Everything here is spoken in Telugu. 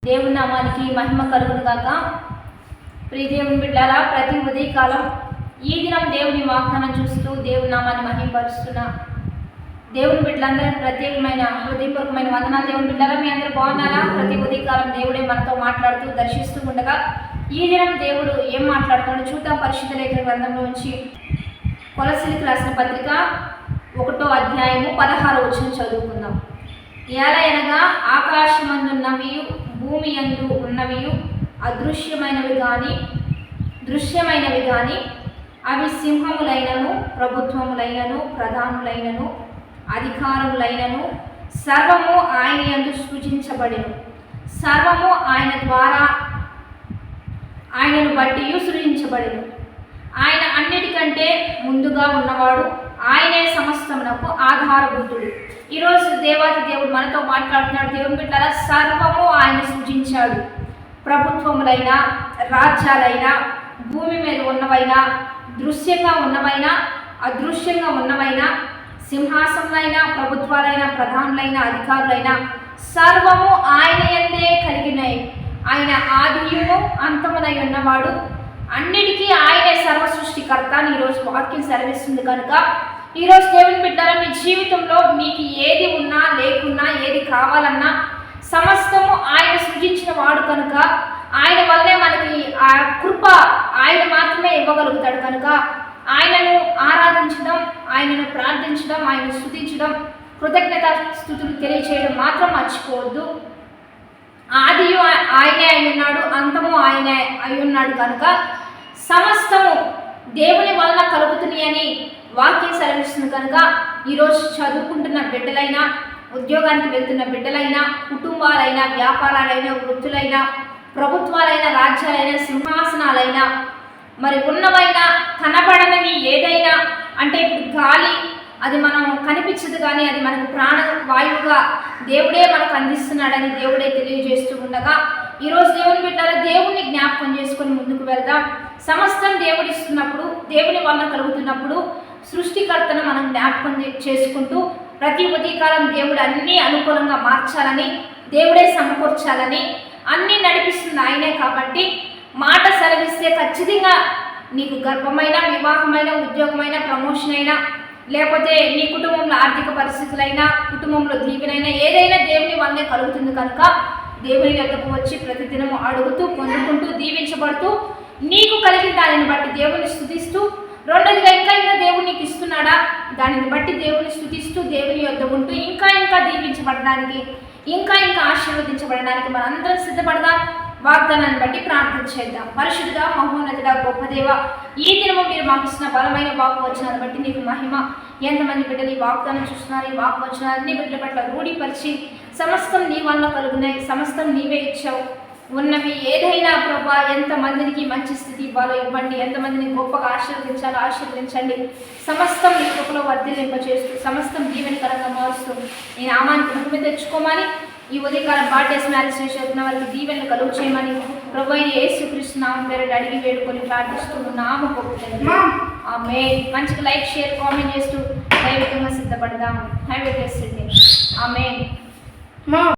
దేవుని నామానికి మహిమ కలుగును గాక. ప్రియ దేవుని బిడ్డలారా, ప్రతి ఉదయకాలం ఈ దినం దేవుని వాగ్దానం చూస్తూ దేవుని నామాన్ని మహిమపరుస్తున్న దేవుని బిడ్డలందరికీ ప్రత్యేకమైన హృదయపూర్వకమైన వందనాలు. దేవుని బిడ్డలారా, మీ అందరూ బాగున్నారా? ప్రతి ఉదయకాలం దేవుడే మనతో మాట్లాడుతూ దర్శిస్తూ ఉండగా ఈ దినం దేవుడు ఏం మాట్లాడుతున్నాడో చూద్దాం. పరిశుద్ధ లేఖన గ్రంథంలో నుంచి కొలస్సీలకు రాసిన పత్రిక 1వ అధ్యాయము 16వ వచనం చదువుకుందాం. ఎలాగనగా ఆకాశమందున్నవియు భూమి యందు ఉన్నవియు అదృశ్యమైనవి దృశ్యమైనవి కానీ అవి సింహములైనను ప్రభుత్వములైనను ప్రధానులైనను అధికారములైనను సర్వము ఆయన యందు సృజించబడెను. సర్వము ఆయన ద్వారా ఆయనను బట్టి సృజించబడెను. ఆయన అన్నిటికంటే ముందుగా ఉన్నవాడు, ఆయనే సమస్తమునకు ఆధారభూతుడు. ఈరోజు దేవాది దేవుడు మనతో మాట్లాడుతున్నాడు. దేవుని బిడ్డలారా, సర్వము ఆయన సృజించాడు. ప్రభుత్వములైనా రాజ్యాలైనా భూమి మీద ఉన్నవైనా దృశ్యంగా ఉన్నవైనా అదృశ్యంగా ఉన్నవైనా సింహాసనలైనా ప్రభుత్వాలైనా ప్రధానులైన అధికారులైనా సర్వము ఆయన యందే కలిగినాయి. ఆయన ఆదియును అంతమునై ఉన్నవాడు, అన్నిటికీ ఆయనే సర్వ సృష్టికర్త అని ఈరోజు వాక్యం సెలవిస్తుంది. కనుక ఈరోజు దేవుని బిడ్డలారా, మీ జీవితంలో మీకు ఏది ఉన్నా లేకున్నా ఏది కావాలన్నా సమస్తము ఆయన సృజించిన వాడు కనుక ఆయన వల్లే మనకి ఆ కృప ఆయన మాత్రమే ఇవ్వగలుగుతాడు. కనుక ఆయనను ఆరాధించడం, ఆయనను ప్రార్థించడం, ఆయనను స్తుతించడం, కృతజ్ఞత స్తుతులు తెలియచేయడం మాత్రం మర్చిపోవద్దు. ఆదియు ఆయనే అయి ఉన్నాడు, అంతము ఆయనే అయి ఉన్నాడు. కనుక సమస్తము దేవుని వలన కలుగుతున్నాయి అని వాక్యం సెలవిస్తుంది. కనుక ఈరోజు చదువుకుంటున్న బిడ్డలైనా, ఉద్యోగానికి వెళ్తున్న బిడ్డలైనా, కుటుంబాలైనా, వ్యాపారాలైనా, వృత్తులైనా, ప్రభుత్వాలైనా, రాజ్యాలైనా, సింహాసనాలైనా, మరి ఉన్నవైనా కనబడనివి ఏదైనా, అంటే ఇప్పుడు గాలి అది మనం కనిపించదు కానీ అది మనకు ప్రాణవాయువుగా దేవుడే మనకు అందిస్తున్నాడని దేవుడే తెలియజేస్తూ ఉండగా ఈరోజు దేవుని బిడ్డలారా, దేవుణ్ణి జ్ఞాపకం చేసుకొని ముందుకు వెళ్దాం. సమస్తం దేవుడు ఇస్తున్నప్పుడు, దేవుని వలన కలుగుతున్నప్పుడు సృష్టికర్తను మనం జ్ఞాపకం చేసుకుంటూ ప్రతి ఉదయకాలం దేవుడు అన్నీ అనుకూలంగా మార్చాలని, దేవుడే సమకూర్చాలని, అన్నీ నడిపిస్తుంది ఆయనే. కాబట్టి మాట సెలవిస్తే ఖచ్చితంగా నీకు గర్భమైన, వివాహమైన, ఉద్యోగమైన, ప్రమోషన్ అయినా, లేకపోతే నీ కుటుంబంలో ఆర్థిక పరిస్థితులైనా, కుటుంబంలో దీవెనైనా ఏదైనా దేవుని వల్లనే కలుగుతుంది. కనుక దేవుని వద్దకు వచ్చి ప్రతిదినము అడుగుతూ పొందుకుంటూ దీవించబడుతూ నీకు కలిగిన దానిని బట్టి దేవుని స్తుతిస్తూ, రెండోదిగా ఇంకా దేవుడు నీకు ఇస్తున్నాడా దానిని బట్టి దేవుని స్తుతిస్తూ దేవుని యొద్ద ఉంటూ ఇంకా దీవించబడడానికి, ఇంకా ఆశీర్వదించబడడానికి మనందరం సిద్ధపడదాం. వాగ్దానాన్ని బట్టి ప్రార్థన చేద్దాం. పరిశుద్ధుడా, మహోన్నతుడా, గొప్ప దేవ, ఈ దినము మీరు మాకు ఇచ్చిన బలమైన వాగ్వచనాన్ని బట్టి నీకు మహిమ. ఎంతమంది బిడ్డలు ఈ వాగ్దానం చూస్తున్నారు, ఈ వాగ్వచనాన్ని బిడ్డల పట్ల రూఢిపరిచి సమస్తం నీ వల్ల కలుగున్నాయి, సమస్తం నీవే ఇచ్చావు. ఉన్నవి ఏదైనా ప్రభా, ఎంతమందికి మంచి స్థితి ఇవ్వాలో ఇవ్వండి, ఎంతమందిని గొప్పగా ఆశీర్వదించాలో ఆశీర్వదించండి. సమస్తం నీ కృపలో వర్ధిలింపచేస్తూ సమస్తం దీవెనకరంగా మారుస్తూ నీ నామానికి మహిమ తెచ్చుకోమని, ఈ ఉదయకాలం బర్త్డేస్ మ్యారేజ్ చేస్తున్న వారికి దీవెనలు కలుగు చేయమని ప్రభు అయిన యేసుక్రీస్తు నామం పేరు అడిగి వేడుకొని ప్రార్థిస్తున్నాము. ఆమేన్. మంచిగా లైక్, షేర్, కామెంట్ చేస్తూ దైవికంగా సిద్ధపడదాము. Have a blessed day. Amen.